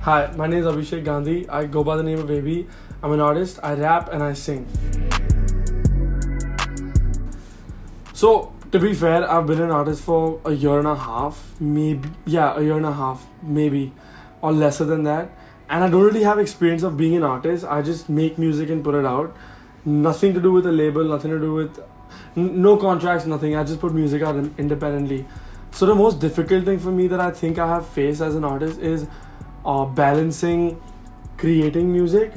Hi, my name is Abhishek Gandhi. I go by the name of AV. I'm an artist, I rap and I sing. So, to be fair, I've been an artist for a year and a half, maybe, yeah, a year and a half, maybe, or lesser than that. And I don't really have experience of being an artist. I just make music and put it out. Nothing to do with a label, nothing to do with, no contracts, nothing. I just put music out independently. So, the most difficult thing for me that I think I have faced as an artist is balancing creating music,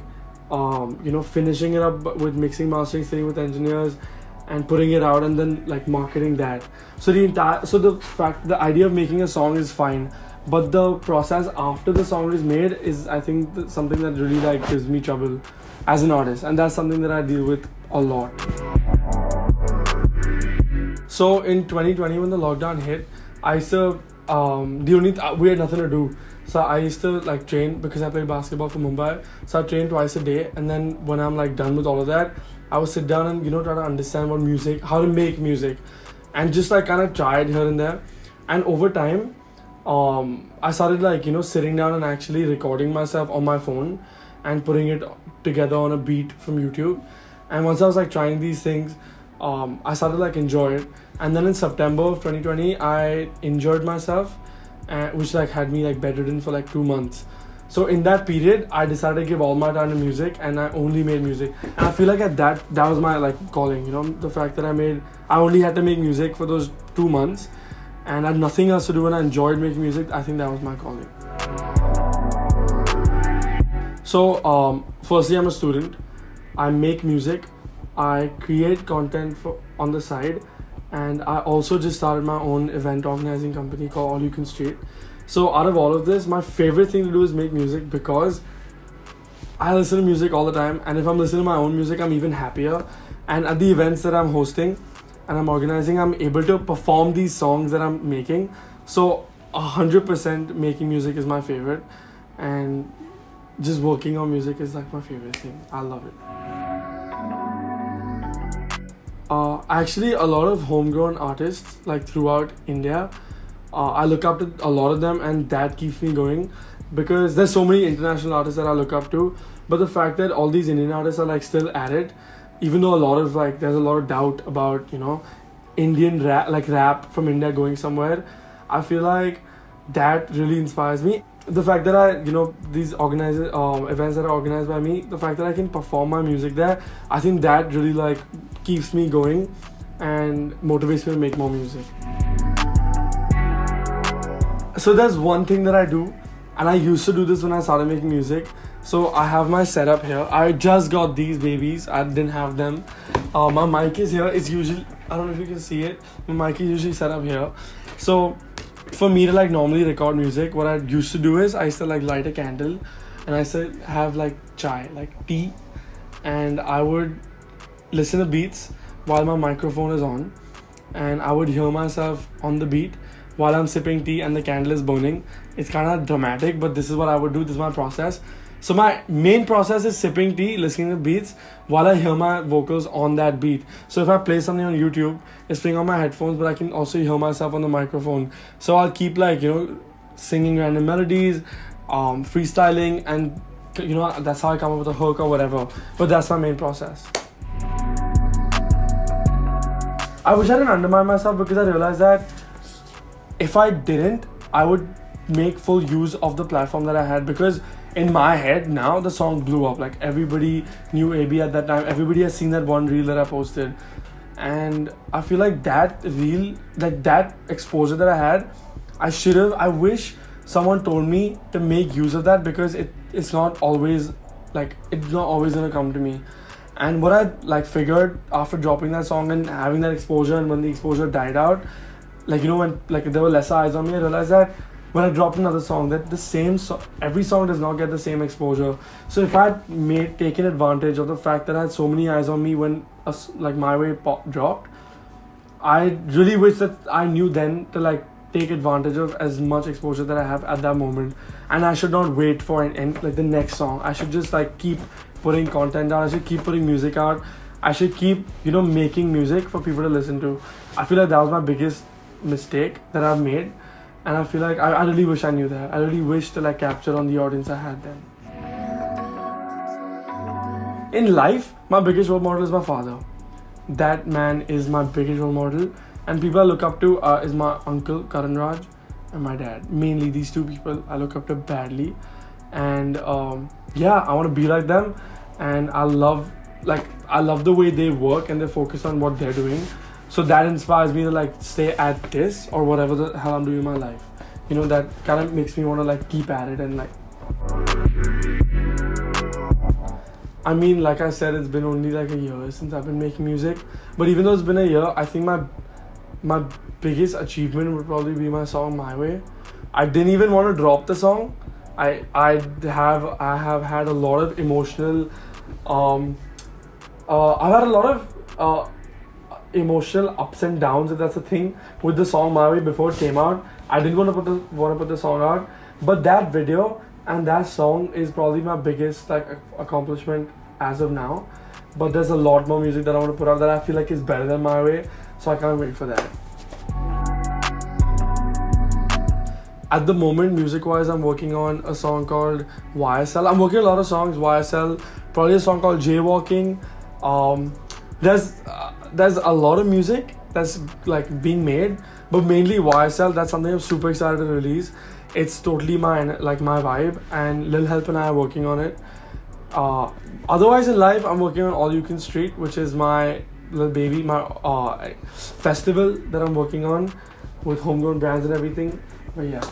finishing it up with mixing, mastering, sitting with engineers, and putting it out, and then like marketing that. So the idea of making a song is fine, but the process after the song is made is, I think, something that really like gives me trouble as an artist, and that's something that I deal with a lot. So in 2020, when the lockdown hit, I used to we had nothing to do. So I used to like train because I played basketball for Mumbai. So I trained twice a day, and then when I'm like done with all of that, I would sit down and try to understand how to make music, and just like kind of try it here and there. And over time, I started like sitting down and actually recording myself on my phone and putting it together on a beat from YouTube. And once I was like trying these things, I started like enjoy it. And then in September of 2020, I injured myself, which like had me like bedridden for like 2 months. So in that period, I decided to give all my time to music, and I only made music. And I feel like at that was my like calling. The fact that I only had to make music for those 2 months, and I had nothing else to do, and I enjoyed making music. I think that was my calling. So firstly, I'm a student. I make music. I create content on the side. And I also just started my own event organizing company called All You Can Street. So out of all of this, my favorite thing to do is make music, because I listen to music all the time. And if I'm listening to my own music, I'm even happier. And at the events that I'm hosting and I'm organizing, I'm able to perform these songs that I'm making. So 100% making music is my favorite. And just working on music is like my favorite thing. I love it. Actually, a lot of homegrown artists like throughout India, I look up to a lot of them, and that keeps me going, because there's so many international artists that I look up to. But the fact that all these Indian artists are like still at it, even though there's a lot of doubt about Indian rap from India going somewhere, I feel like that really inspires me. The fact that these events that are organized by me, the fact that I can perform my music there, I think that really like keeps me going and motivates me to make more music. So there's one thing that I do, and I used to do this when I started making music. So I have my setup here. I just got these babies. I didn't have them. My mic is here. It's usually, I don't know if you can see it, my mic is usually set up here. So for me to like normally record music, what I used to do is I used to like light a candle, and I used to have like chai, like tea, and I would listen to beats while my microphone is on, and I would hear myself on the beat while I'm sipping tea and the candle is burning. It's kind of dramatic, but this is what I would do. This is my process. So my main process is sipping tea, listening to beats while I hear my vocals on that beat. So if I play something on YouTube, it's playing on my headphones, but I can also hear myself on the microphone. So I'll keep like singing random melodies, freestyling, and that's how I come up with a hook or whatever. But that's my main process. I wish I didn't undermine myself, because I realized that if I didn't, I would make full use of the platform that I had, because in my head now the song blew up. Like everybody knew AB at that time. Everybody has seen that one reel that I posted, and I feel like that reel, like that exposure that I had, I wish someone told me to make use of that, because it's not always gonna come to me. And what I like figured after dropping that song and having that exposure, and when the exposure died out, when like there were lesser eyes on me, I realized that when I dropped another song, that every song does not get the same exposure. So if I had taken advantage of the fact that I had so many eyes on me when My Way dropped, I really wish that I knew then to like take advantage of as much exposure that I have at that moment. And I should not wait for the next song. I should just like keep putting content out. I should keep putting music out. I should keep making music for people to listen to. I feel like that was my biggest mistake that I've made, And I feel like I really wish I knew that. I really wish to like capture on the audience I had then. In life, my biggest role model is my father. That man is my biggest role model. And people I look up to is my uncle Karan Raj and my dad. Mainly these two people I look up to badly. And yeah, I want to be like them. And I love the way they work and they focus on what they're doing. So that inspires me to like stay at this or whatever the hell I'm doing in my life. You know, that kind of makes me want to like keep at it and like. I mean, like I said, it's been only like a year since I've been making music. But even though it's been a year, I think my biggest achievement would probably be my song My Way. I didn't even want to drop the song. I have had a lot of emotional I've had a lot of emotional ups and downs, if that's a thing, with the song My Way before it came out. I didn't want to put the song out, but that video and that song is probably my biggest like accomplishment as of now. But there's a lot more music that I want to put out that I feel like is better than My Way, so I can't wait for that. At the moment, music-wise, I'm working on a song called YSL. I'm working on a lot of songs. YSL, probably a song called Jaywalking. There's a lot of music that's like being made, but mainly YSL. That's something I'm super excited to release. It's totally my vibe, and Lil Help and I are working on it. Otherwise in life, I'm working on All You Can Street, which is my little baby, my festival that I'm working on with homegrown brands and everything. But yeah.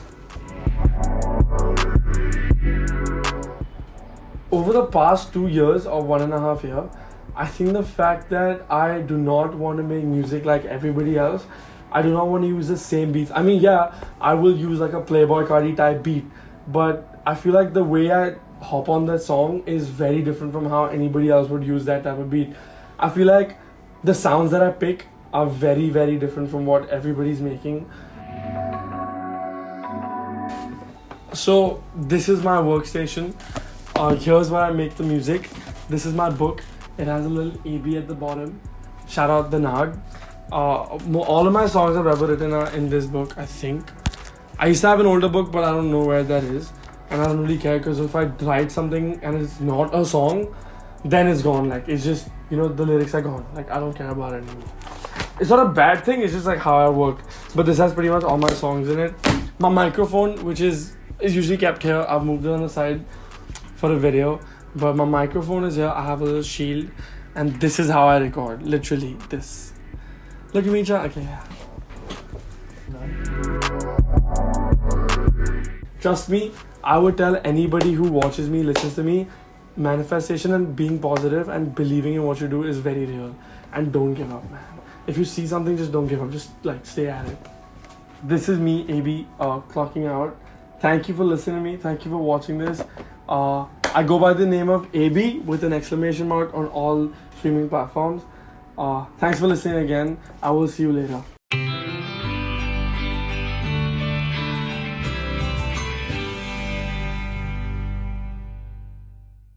Over the past 2 years or 1.5 years, I think the fact that I do not want to make music like everybody else. I do not want to use the same beats. I mean, yeah, I will use like a Playboy Cardi type beat, but I feel like the way I hop on that song is very different from how anybody else would use that type of beat. I feel like the sounds that I pick are very, very different from what everybody's making. So this is my workstation. Here's where I make the music. This is my book. It has a little AB at the bottom. Shout out the Nag. All of my songs I've ever written are in this book, I think. I used to have an older book, but I don't know where that is. And I don't really care, because if I write something and it's not a song, then it's gone. Like, it's just, you know, the lyrics are gone. Like, I don't care about it anymore. It's not a bad thing, it's just like how I work. But this has pretty much all my songs in it. My microphone, which is usually kept here, I've moved it on the side for a video. But my microphone is here, I have a little shield. And this is how I record, literally this. Look at me, Cha. Okay, yeah. Trust me, I would tell anybody who watches me, listens to me, manifestation and being positive and believing in what you do is very real. And don't give up, man. If you see something, just don't give up. Just like stay at it. This is me, AB, clocking out. Thank you for listening to me. Thank you for watching this. I go by the name of AB with an exclamation mark on all streaming platforms. Thanks for listening again. I will see you later.